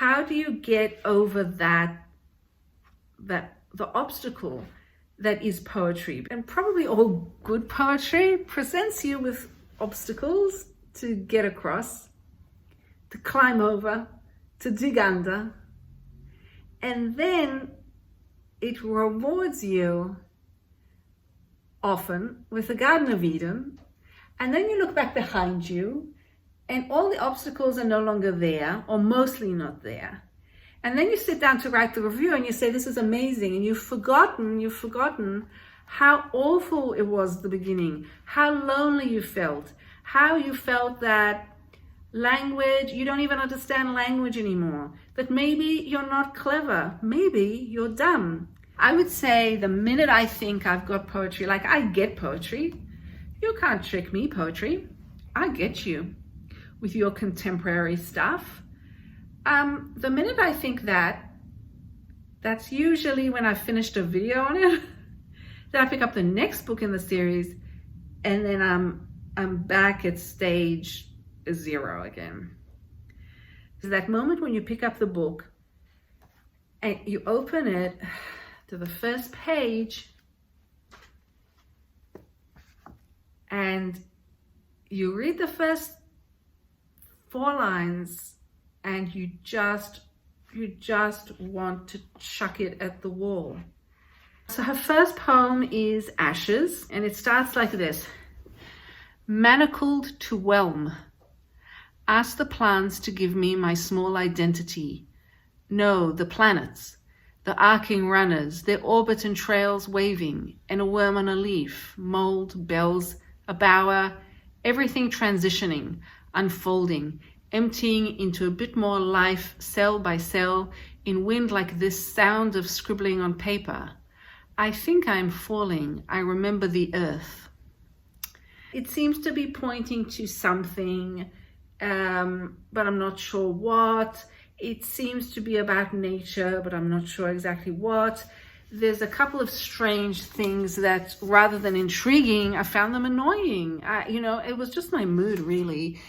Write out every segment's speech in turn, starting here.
how do you get over the obstacle that is poetry? And probably all good poetry presents you with obstacles to get across, to climb over, to dig under, and then it rewards you often with the Garden of Eden, and then you look back behind you and all the obstacles are no longer there, or mostly not there. And then you sit down to write the review and you say, this is amazing. And you've forgotten how awful it was at the beginning, how lonely you felt, how you felt that language, you don't even understand language anymore, that maybe you're not clever, maybe you're dumb. I would say the minute I think I've got poetry, like I get poetry, you can't trick me, poetry. I get you with your contemporary stuff. The minute I think that, that's usually when I've finished a video on it. Then I pick up the next book in the series, and then I'm back at stage 0 again. It's that moment when you pick up the book and you open it to the first page and you read the first 4 lines and you just want to chuck it at the wall. So her first poem is Ashes, and it starts like this. Manacled to whelm. Ask the plants to give me my small identity. No, the planets, the arcing runners, their orbit and trails waving, and a worm on a leaf, mold, bells, a bower, everything transitioning, unfolding, emptying into a bit more life, cell by cell, in wind like this sound of scribbling on paper. I think I'm falling. I remember the earth. It seems to be pointing to something, but I'm not sure what. It seems to be about nature, but I'm not sure exactly what. There's a couple of strange things that, rather than intriguing, I found them annoying. It was just my mood, really.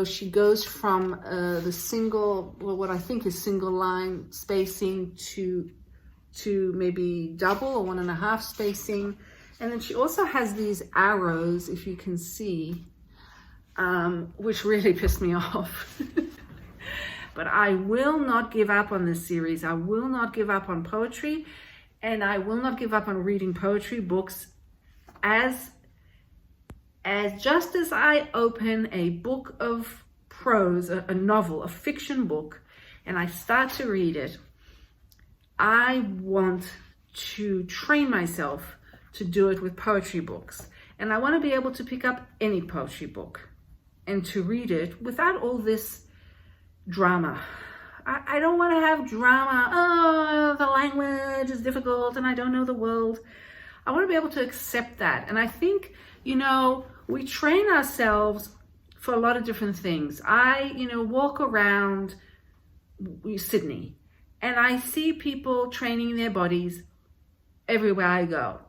She goes from the single, well, what I think is single line spacing to maybe double or 1.5 spacing. And then she also has these arrows, if you can see, which really pissed me off. But I will not give up on this series. I will not give up on poetry, and I will not give up on reading poetry books as just as I open a book of prose, a novel, a fiction book, and I start to read it, I want to train myself to do it with poetry books. And I want to be able to pick up any poetry book and to read it without all this drama. I don't want to have drama. Oh, the language is difficult and I don't know the world. I want to be able to accept that. And I think, we train ourselves for a lot of different things. I, walk around Sydney and I see people training their bodies everywhere I go.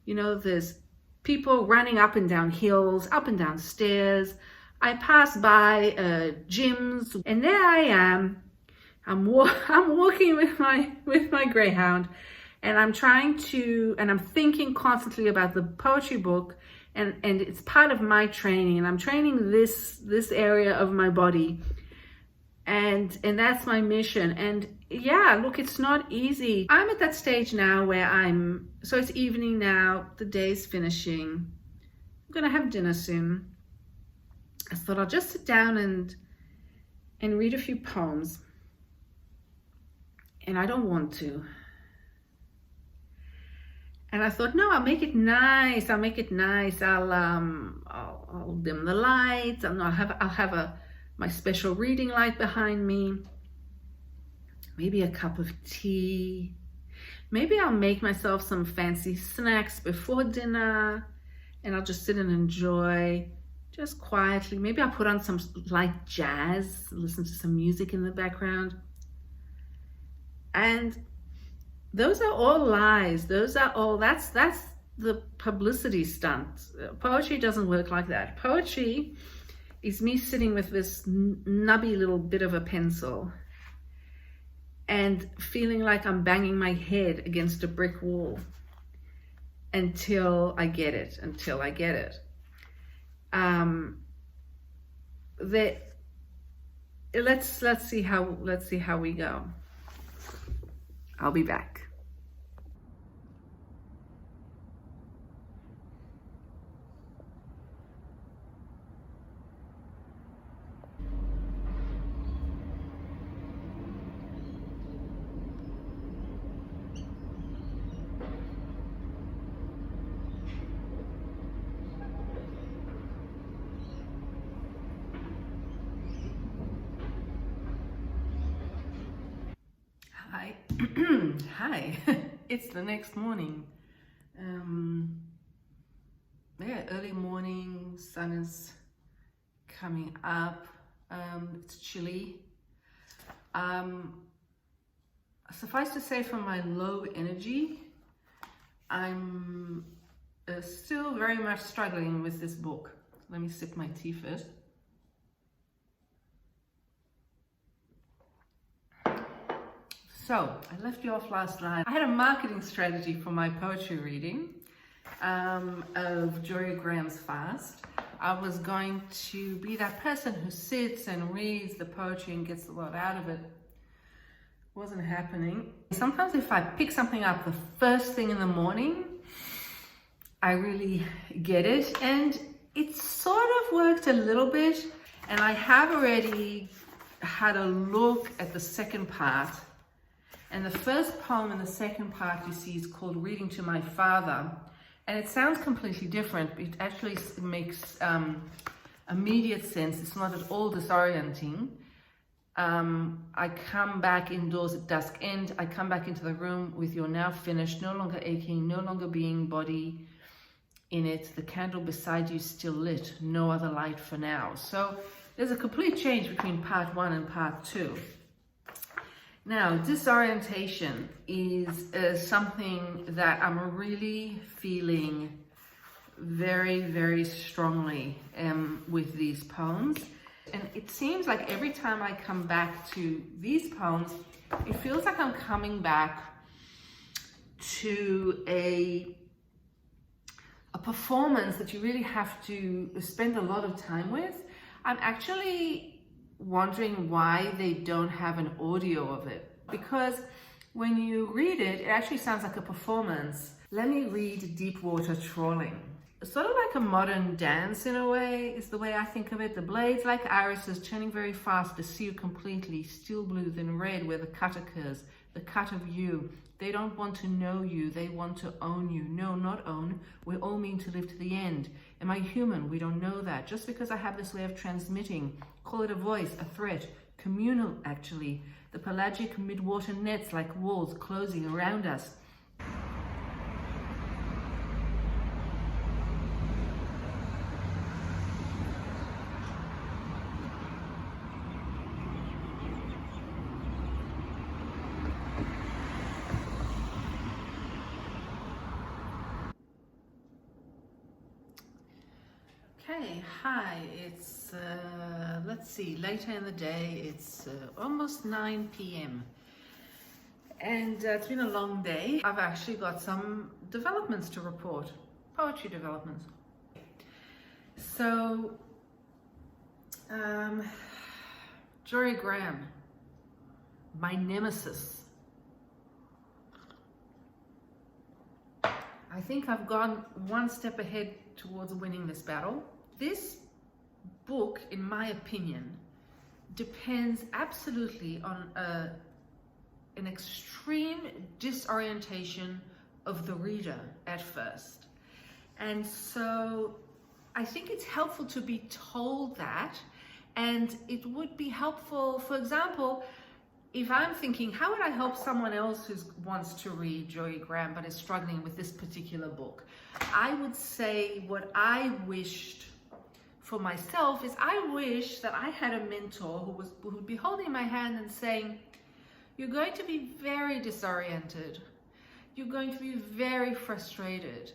There's people running up and down hills, up and down stairs. I pass by gyms, and there I am. I'm walking with my greyhound, and I'm thinking constantly about the poetry book, and it's part of my training, and I'm training this area of my body, and that's my mission. And yeah, look, it's not easy. I'm at that stage now where so it's evening now, the day's finishing. I'm gonna have dinner soon. I thought I'll just sit down and read a few poems. And I don't want to. And I thought, no, I'll make it nice. I'll dim the lights. I'll have my special reading light behind me. Maybe a cup of tea. Maybe I'll make myself some fancy snacks before dinner, and I'll just sit and enjoy just quietly. Maybe I'll put on some light jazz, listen to some music in the background. And those are all lies. That's the publicity stunt. Poetry doesn't work like that. Poetry is me sitting with this nubby little bit of a pencil and feeling like I'm banging my head against a brick wall until I get it. Let's see how we go. I'll be back. Hi. Hi. It's the next morning. Early morning, sun is coming up. It's chilly. Suffice to say, for my low energy, I'm still very much struggling with this book. Let me sip my tea first. So, I left you off last night. I had a marketing strategy for my poetry reading of Jorie Graham's Fast. I was going to be that person who sits and reads the poetry and gets a lot out of it. Wasn't happening. Sometimes if I pick something up the first thing in the morning, I really get it. And it sort of worked a little bit. And I have already had a look at the second part. And the first poem in the second part you see is called Reading to My Father. And it sounds completely different. It actually makes immediate sense. It's not at all disorienting. I come back indoors at dusk end. I come back into the room with your now finished, no longer aching, no longer being body in it. The candle beside you still lit, no other light for now. So there's a complete change between part one and part two. Now, disorientation is something that I'm really feeling very, very strongly with these poems. And it seems like every time I come back to these poems, it feels like I'm coming back to a performance that you really have to spend a lot of time with. I'm actually wondering why they don't have an audio of it, because when you read it, it actually sounds like a performance. Let me read Deepwater Trawling. Sort of like a modern dance in a way, is the way I think of it. The blades like irises turning very fast to see you completely, steel blue then red where the cut occurs, the cut of you. They don't want to know you, they want to own you. No, not own, we all mean to live to the end. Am I human? We don't know that. Just because I have this way of transmitting, call it a voice, a threat, communal actually. The pelagic midwater nets like walls closing around us. Okay, hi, it's, let's see, later in the day, it's almost 9 p.m. And it's been a long day. I've actually got some developments to report, poetry developments. So, Jorie Graham, my nemesis. I think I've gone one step ahead towards winning this battle. This book, in my opinion, depends absolutely on an extreme disorientation of the reader at first. And so I think it's helpful to be told that, and it would be helpful, for example, if I'm thinking, how would I help someone else who wants to read Jorie Graham but is struggling with this particular book? I would say what I wished for myself is I wish that I had a mentor who would be holding my hand and saying, you're going to be very disoriented. You're going to be very frustrated,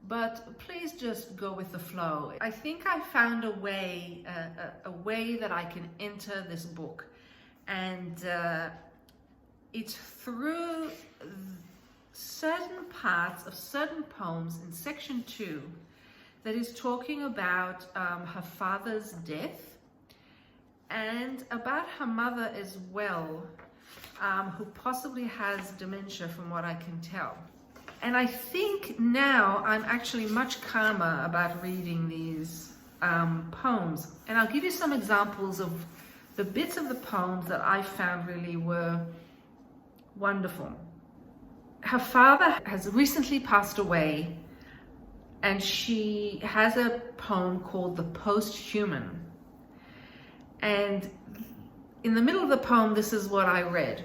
but please just go with the flow. I think I found a way that I can enter this book and it's through certain parts of certain poems in section 2 that is talking about her father's death and about her mother as well, who possibly has dementia from what I can tell. And I think now I'm actually much calmer about reading these poems. And I'll give you some examples of the bits of the poems that I found really were wonderful. Her father has recently passed away, and she has a poem called The Post-Human. And in the middle of the poem, this is what I read.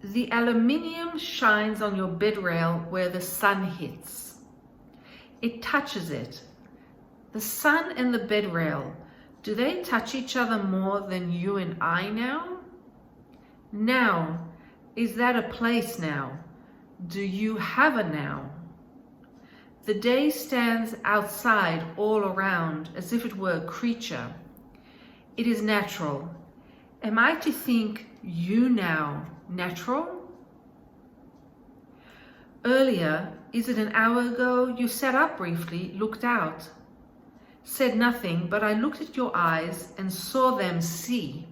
The aluminium shines on your bedrail where the sun hits. It touches it. The sun and the bedrail, do they touch each other more than you and I now? Now, is that a place now? Do you have a now? The day stands outside all around as if it were a creature. It is natural. Am I to think you now natural? Earlier, is it an hour ago, you sat up briefly, looked out, said nothing, but I looked at your eyes and saw them see.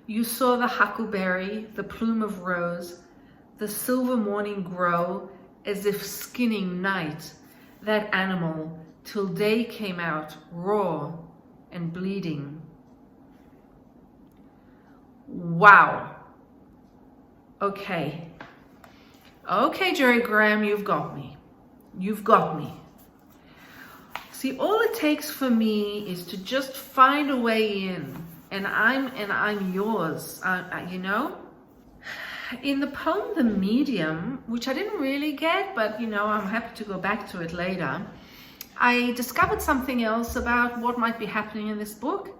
You saw the huckleberry, the plume of rose, the silver morning grow as if skinning night, that animal, till day came out raw and bleeding. Wow. Okay, Jorie Graham, you've got me. You've got me. See, all it takes for me is to just find a way in, and I'm yours. You know. In the poem The Medium, which I didn't really get, but you know, I'm happy to go back to it later, I discovered something else about what might be happening in this book.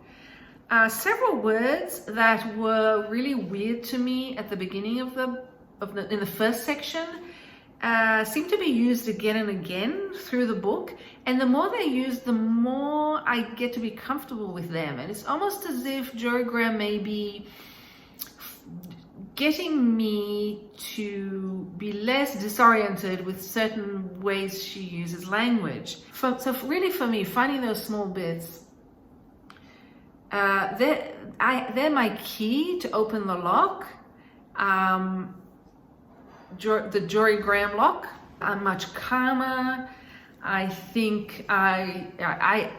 Several words that were really weird to me at the beginning in the first section seem to be used again and again through the book, and the more they're used, the more I get to be comfortable with them. And it's almost as if Jorie Graham may be getting me to be less disoriented with certain ways she uses language. So really for me, finding those small bits, they're my key to open the lock, the Jorie Graham lock. I'm much calmer. I think I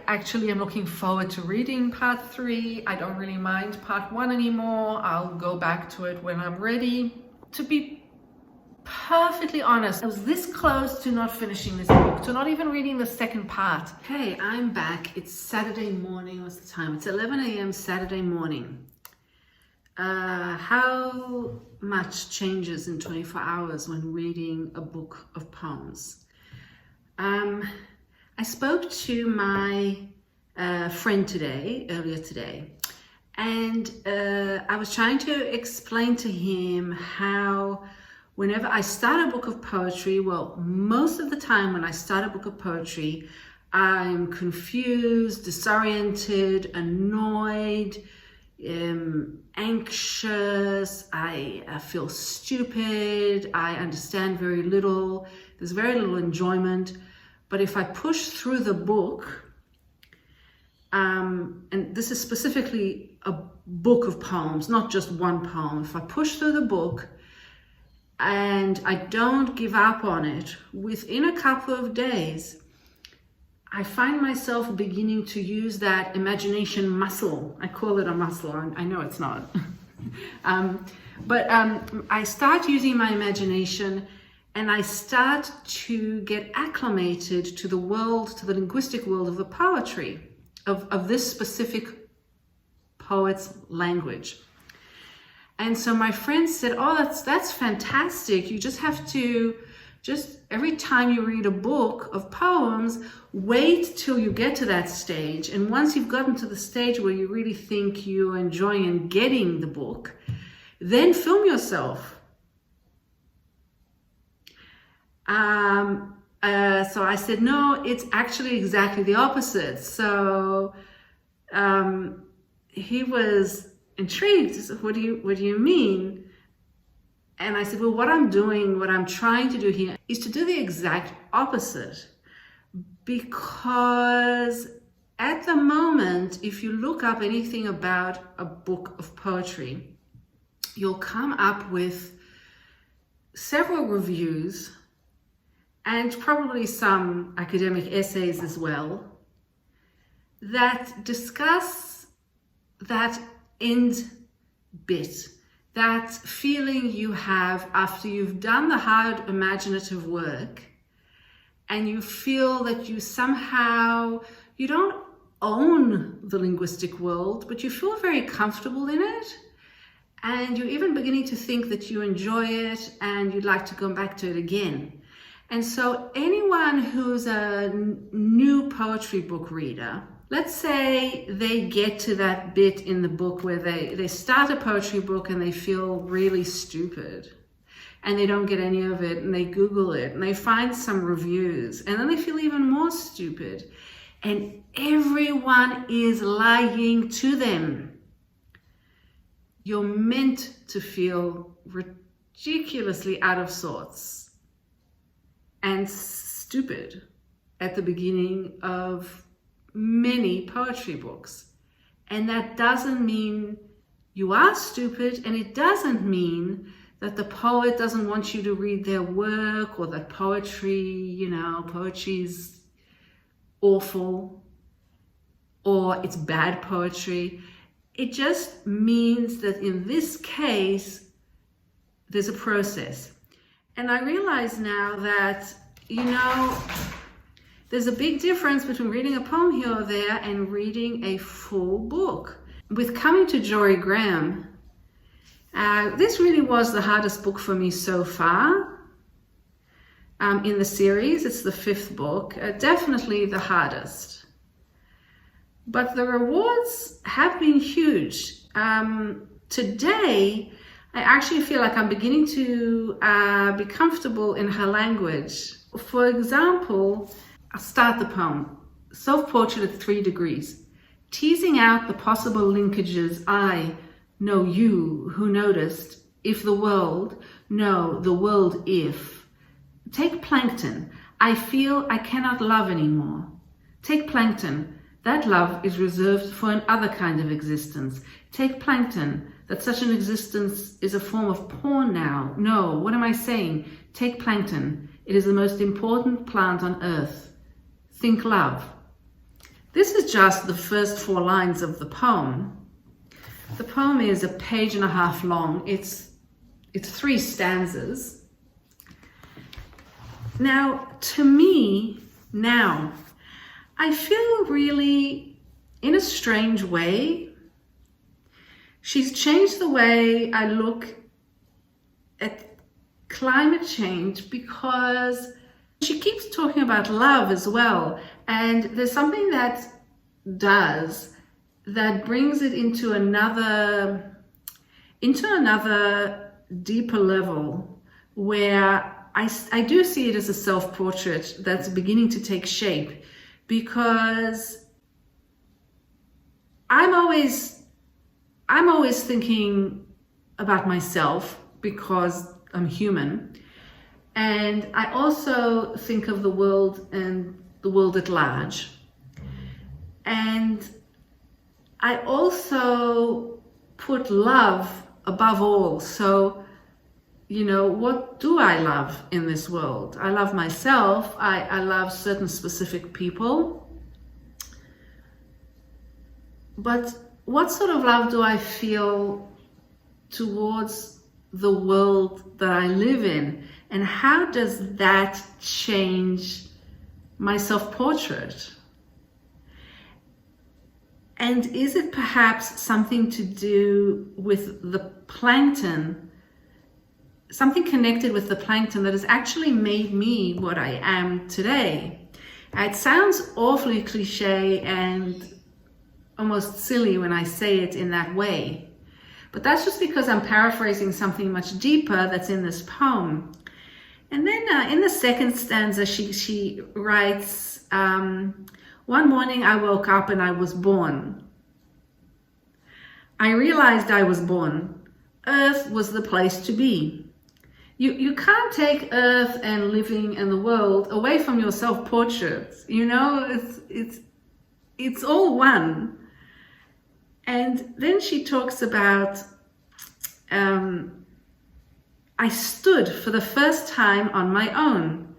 actually am looking forward to reading part 3. I don't really mind part 1 anymore. I'll go back to it when I'm ready. To be perfectly honest, I was this close to not finishing this book, to not even reading the second part. Okay, I'm back. It's Saturday morning. What's the time? It's 11 a.m. Saturday morning. How much changes in 24 hours when reading a book of poems? I spoke to my friend earlier today, and I was trying to explain to him how whenever I start a book of poetry, well, most of the time when I start a book of poetry, I'm confused, disoriented, annoyed, anxious, I feel stupid, I understand very little, there's very little enjoyment. But if I push through the book, and this is specifically a book of poems, not just one poem, if I push through the book and I don't give up on it, within a couple of days, I find myself beginning to use that imagination muscle. I call it a muscle, I know it's not. But I start using my imagination, and I start to get acclimated to the world, to the linguistic world of the poetry, of this specific poet's language. And so my friend said, oh, that's fantastic. You just have to, every time you read a book of poems, wait till you get to that stage. And once you've gotten to the stage where you really think you're enjoying and getting the book, then film yourself. So I said, no, it's actually exactly the opposite. So he was intrigued. He said, what do you mean? And I said, well, what I'm trying to do here is to do the exact opposite. Because at the moment, if you look up anything about a book of poetry, you'll come up with several reviews and probably some academic essays as well that discuss that end bit, that feeling you have after you've done the hard imaginative work and you feel that you don't own the linguistic world, but you feel very comfortable in it. And you're even beginning to think that you enjoy it and you'd like to go back to it again. And so anyone who's a new poetry book reader, let's say they get to that bit in the book where they start a poetry book and they feel really stupid and they don't get any of it, and they Google it and they find some reviews and then they feel even more stupid and everyone is lying to them. You're meant to feel ridiculously out of sorts and stupid at the beginning of many poetry books. And that doesn't mean you are stupid, and it doesn't mean that the poet doesn't want you to read their work, or that poetry's awful or it's bad poetry. It just means that in this case, there's a process. And I realize now that, there's a big difference between reading a poem here or there and reading a full book. With coming to Jorie Graham, this really was the hardest book for me so far in the series. It's the 5th book, definitely the hardest. But the rewards have been huge. Today, I actually feel like I'm beginning to be comfortable in her language. For example, I'll start the poem. Self-portrait at 3 degrees. Teasing out the possible linkages, I know you who noticed. If the world, no, the world if. Take plankton. I feel I cannot love anymore. Take plankton. That love is reserved for an other kind of existence. Take plankton. That such an existence is a form of porn now. No, what am I saying? Take plankton. It is the most important plant on earth. Think love. This is just the first 4 lines of the poem. The poem is 1.5 pages long. It's 3 stanzas. Now, to me, I feel really, in a strange way, she's changed the way I look at climate change, because she keeps talking about love as well. And there's something that brings it into another deeper level, where I do see it as a self-portrait that's beginning to take shape, because I'm always thinking about myself because I'm human, and I also think of the world and the world at large, and I also put love above all. So, what do I love in this world? I love myself. I love certain specific people. But what sort of love do I feel towards the world that I live in? And how does that change my self-portrait? And is it perhaps something to do with the plankton, something connected with the plankton that has actually made me what I am today? It sounds awfully cliche and almost silly when I say it in that way, but that's just because I'm paraphrasing something much deeper that's in this poem. And then in the 2nd stanza, she writes, one morning I woke up and I was born. I realized I was born. Earth was the place to be. You can't take Earth and living and the world away from your self-portraits. You know, it's all one. And then she talks about, I stood for the first time on my own.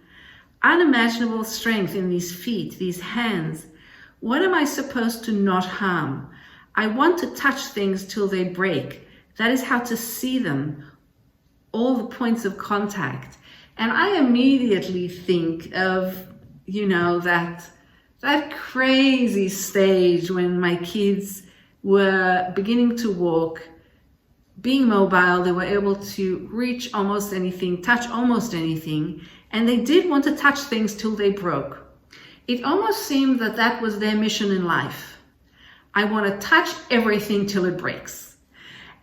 Unimaginable strength in these feet, these hands. What am I supposed to not harm? I want to touch things till they break. That is how to see them, all the points of contact. And I immediately think of, you know, that crazy stage when my kids were beginning to walk, being mobile, they were able to reach almost anything, touch almost anything, and they did want to touch things till they broke. It almost seemed that that was their mission in life. I want to touch everything till it breaks.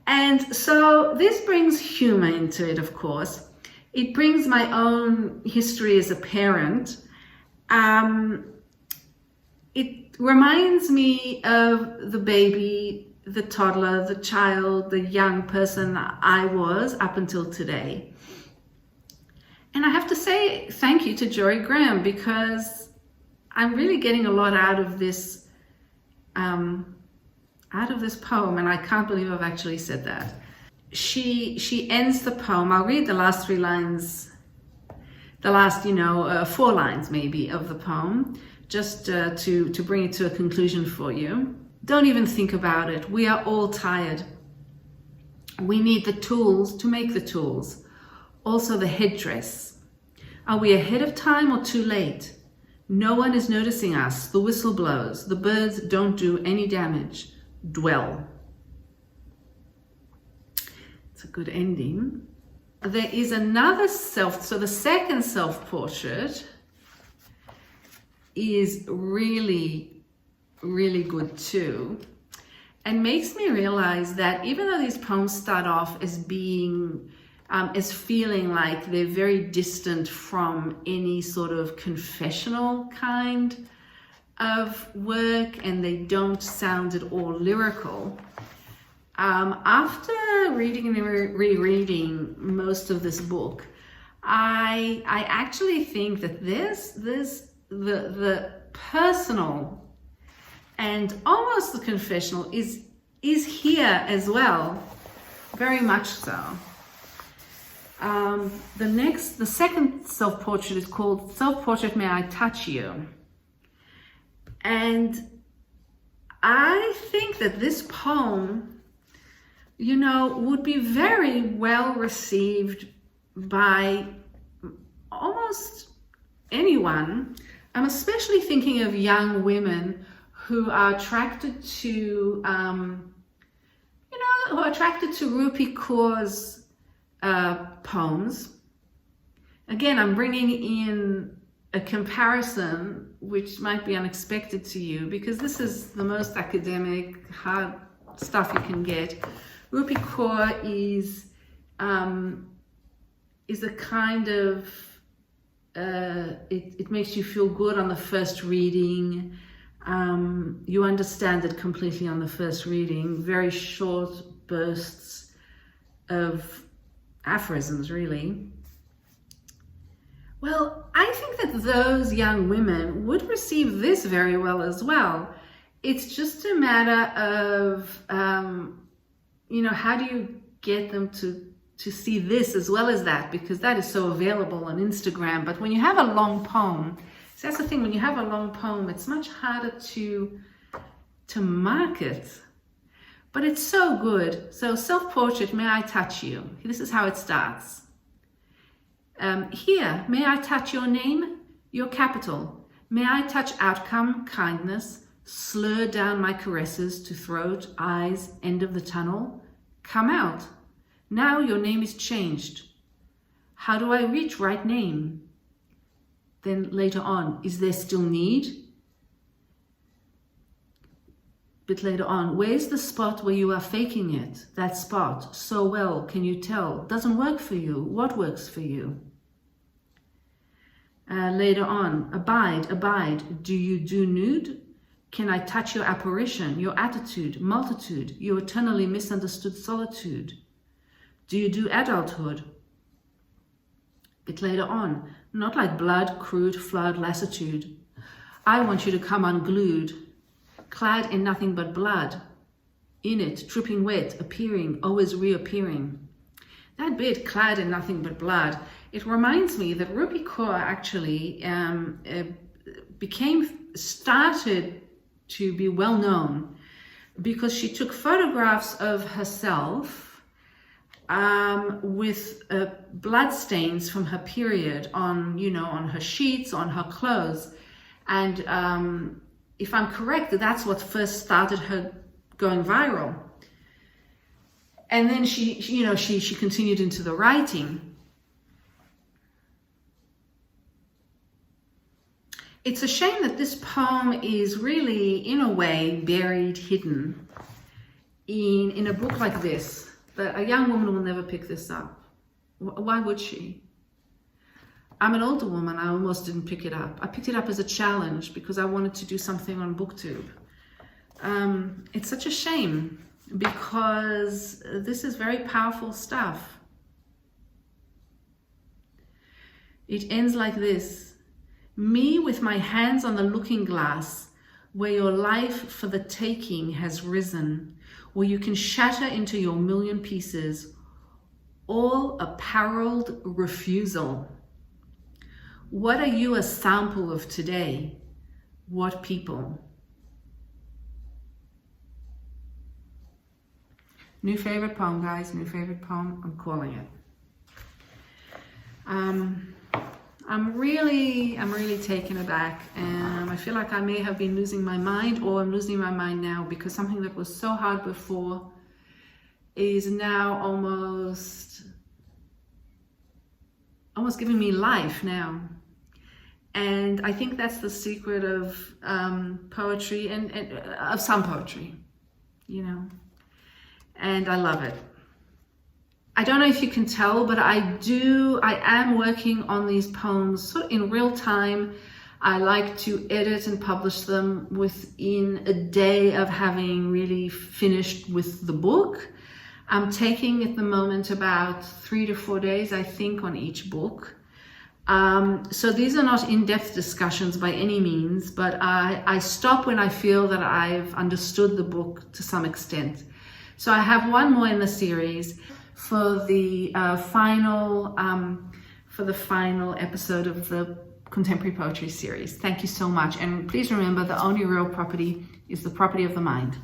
And so this brings humor into it, of course. It brings my own history as a parent. It reminds me of the baby, the toddler, the child, the young person I was up until today. And I have to say thank you to Jorie Graham, because I'm really getting a lot out of this poem, and I can't believe I've actually said that. She ends the poem. I'll read the last 3 lines, the last 4 lines maybe of the poem, just to bring it to a conclusion for you. Don't even think about it. We are all tired. We need the tools to make the tools. Also the headdress. Are we ahead of time or too late? No one is noticing us. The whistle blows. The birds don't do any damage. Dwell. It's a good ending. There is another so the second self-portrait is really, really good too, and makes me realize that even though these poems start off as being as feeling like they're very distant from any sort of confessional kind of work, and they don't sound at all lyrical, after reading and rereading most of this book, I actually think that the personal and almost the confessional is here as well, very much so. The second self-portrait is called Self-Portrait, May I Touch You? And I think that this poem, would be very well received by almost anyone. I'm especially thinking of young women who are attracted to, Rupi Kaur's poems. Again, I'm bringing in a comparison which might be unexpected to you, because this is the most academic, hard stuff you can get. Rupi Kaur is a kind of, it makes you feel good on the first reading. You understand it completely on the first reading. Very short bursts of aphorisms, really. Well, I think that those young women would receive this very well as well. It's just a matter of, how do you get them to see this as well as that, because that is so available on Instagram. But when you have a long poem, so that's the thing, when you have a long poem, it's much harder to market. But it's so good. So Self-Portrait, May I Touch You? This is how it starts. Here, may I touch your name, your capital. May I touch outcome, kindness, slur down my caresses to throat, eyes, end of the tunnel. Come out. Now your name is changed. How do I reach right name? Then later on, is there still need? Bit later on, where's the spot where you are faking it? That spot, so well, can you tell? Doesn't work for you. What works for you? Later on, abide, do you do nude? Can I touch your apparition, your attitude, multitude, your eternally misunderstood solitude? Do you do adulthood? Bit later on, not like blood, crude, flood, lassitude. I want you to come unglued, clad in nothing but blood, in it, dripping wet, appearing, always reappearing. That bit, clad in nothing but blood, it reminds me that Ruby Kaur actually started to be well known because she took photographs of herself with blood stains from her period on her sheets, on her clothes. And if I'm correct, that's what first started her going viral. And then she continued into the writing. It's a shame that this poem is really, in a way, buried, hidden in a book like this. But a young woman will never pick this up. Why would she? I'm an older woman. I almost didn't pick it up. I picked it up as a challenge because I wanted to do something on BookTube. It's such a shame because this is very powerful stuff. It ends like this. Me with my hands on the looking glass, where your life for the taking has risen, where you can shatter into your million pieces, all apparelled refusal. What are you a sample of today? What people? New favorite poem, guys, new favorite poem, I'm calling it. I'm really taken aback, and I feel like I may have been losing my mind, or I'm losing my mind now, because something that was so hard before is now almost giving me life now. And I think that's the secret of poetry and of some poetry, and I love it. I don't know if you can tell, but I am working on these poems sort of in real time. I like to edit and publish them within a day of having really finished with the book. I'm taking at the moment about 3 to 4 days, I think, on each book. So these are not in-depth discussions by any means, but I stop when I feel that I've understood the book to some extent. So I have one more in the series for the final episode of the Contemporary Poetry series. Thank you so much. And please remember, the only real property is the property of the mind.